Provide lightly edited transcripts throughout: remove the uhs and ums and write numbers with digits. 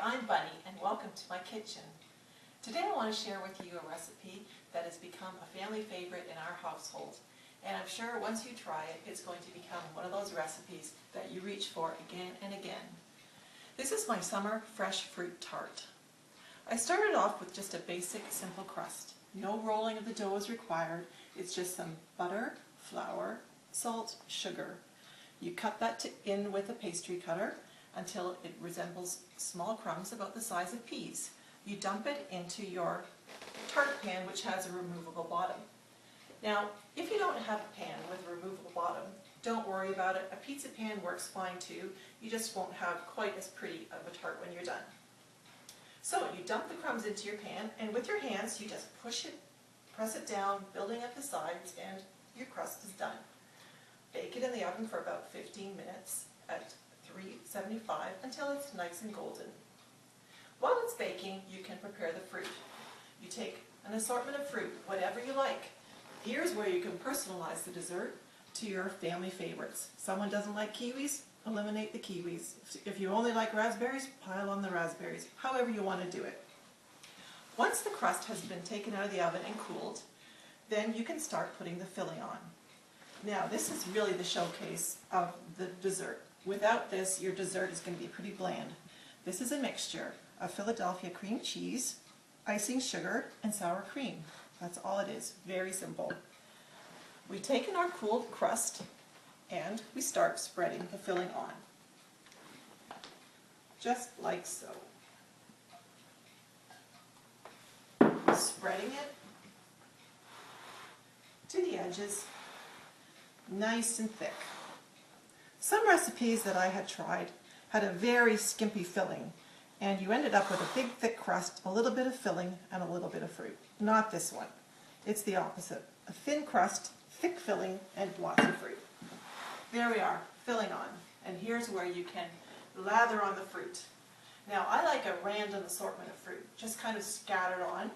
I'm Bunny and welcome to my kitchen. Today I want to share with you a recipe that has become a family favorite in our household. And I'm sure once you try it, it's going to become one of those recipes that you reach for again and again. This is my summer fresh fruit tart. I started off with just a basic simple crust. No rolling of the dough is required. It's just some butter, flour, salt, sugar. You cut that in with a pastry cutter until it resembles small crumbs about the size of peas. You dump it into your tart pan, which has a removable bottom. Now, if you don't have a pan with a removable bottom, don't worry about it. A pizza pan works fine too. You just won't have quite as pretty of a tart when you're done. So you dump the crumbs into your pan, and with your hands you just push it, press it down, building up the sides, and your crust is done. Bake it in the oven for about 15 minutes at 375 until it's nice and golden. While it's baking, you can prepare the fruit. You take an assortment of fruit, whatever you like. Here's where you can personalize the dessert to your family favorites. Someone doesn't like kiwis? Eliminate the kiwis. If you only like raspberries, pile on the raspberries, however you want to do it. Once the crust has been taken out of the oven and cooled, then you can start putting the filling on. Now, this is really the showcase of the dessert. Without this, your dessert is going to be pretty bland. This is a mixture of Philadelphia cream cheese, icing sugar, and sour cream. That's all it is. Very simple. We've taken our cooled crust and we start spreading the filling on. Just like so. Spreading it to the edges, nice and thick. Some recipes that I had tried had a very skimpy filling, and you ended up with a big thick crust, a little bit of filling, and a little bit of fruit. Not this one. It's the opposite. A thin crust, thick filling, and lots of fruit. There we are, filling on. And here's where you can lather on the fruit. Now, I like a random assortment of fruit, just kind of scattered on.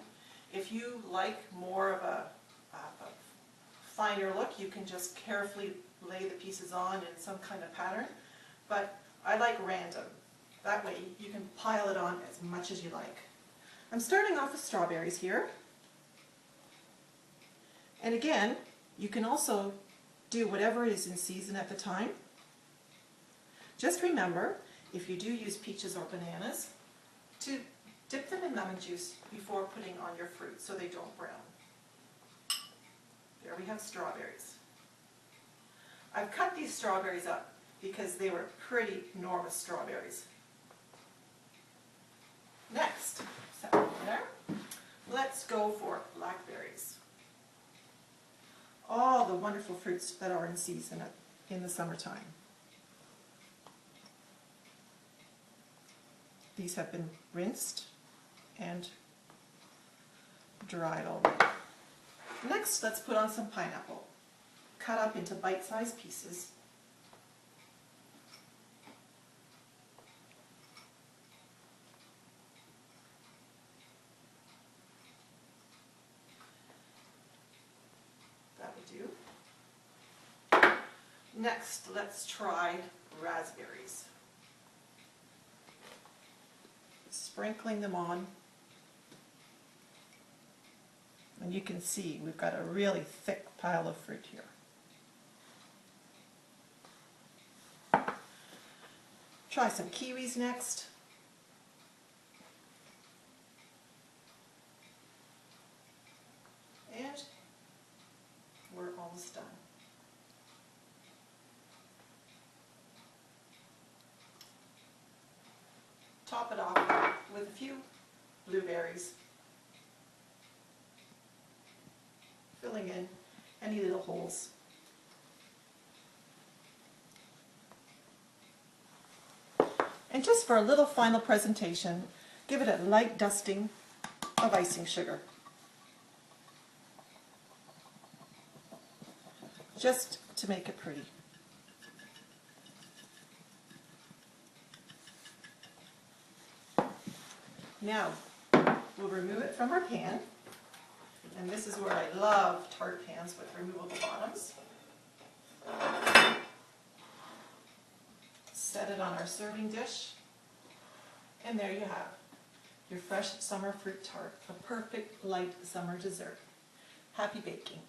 If you like more of a finer look, you can just carefully lay the pieces on in some kind of pattern. But I like random. That way you can pile it on as much as you like. I'm starting off with strawberries here. And again, you can also do whatever is in season at the time. Just remember, if you do use peaches or bananas, to dip them in lemon juice before putting on your fruit so they don't brown. There we have strawberries. I've cut these strawberries up because they were pretty enormous strawberries. Next, let's go for blackberries. All the wonderful fruits that are in season in the summertime. These have been rinsed and dried already. Next, let's put on some pineapple, cut up into bite-sized pieces. That would do. Next, let's try raspberries. Sprinkling them on. And you can see we've got a really thick pile of fruit here. Try some kiwis next. And we're almost done. Top it off with a few blueberries, filling in any little holes. And just for a little final presentation, give it a light dusting of icing sugar. Just to make it pretty. Now, we'll remove it from our pan. And this is where I love tart pans with removable bottoms. Set it on our serving dish And there you have your fresh summer fruit tart, a perfect light summer dessert. Happy baking.